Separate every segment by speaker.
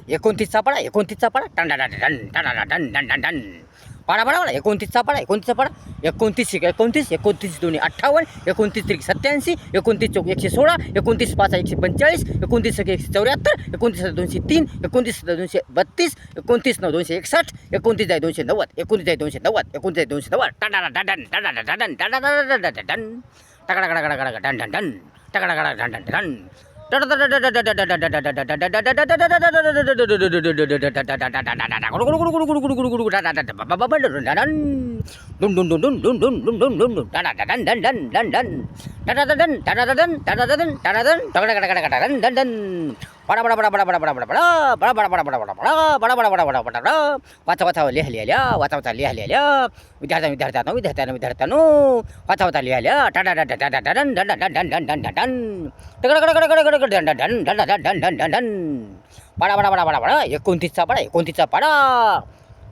Speaker 1: एकोणतीसचा पाडा एकोणतीसचा पाडा पाडा पाडा पाडा एकोणतीसचा पाडा एकोणतीसचा पाडा 29 29 29 दोन्ही 58 29 त्रिक 87 29 चौक 116 29 पाच 145 29 174 29 203 29 232 29 9 261 29 290 29 290 29 290 वाचा लिहिल्या वाचा लिहिल्या विद्यार्थ्यांनो वाचा लिहिल्या पाडा पाडा पाडा पाडा पाडा 29चा पाडा 29चा पाडा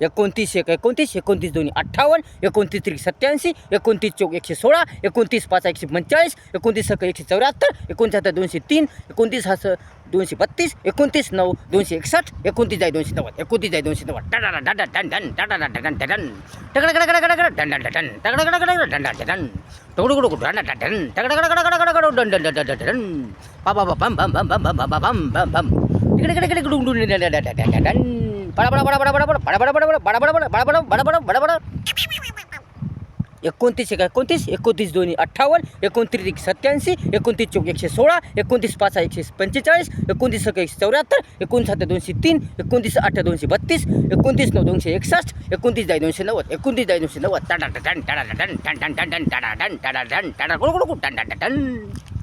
Speaker 1: 29 29 29 दोन्ही 58 29 त्रिक 87 29 चौक 116 29 पाच 145 29 174 29 203 29 232 29 9 261 29 290 29 29 29 दोन्ही 58 29 87 29 चौक 116 29 पाच 145 29 174 29 203 29 8 232 29 9 261 29 290 29 290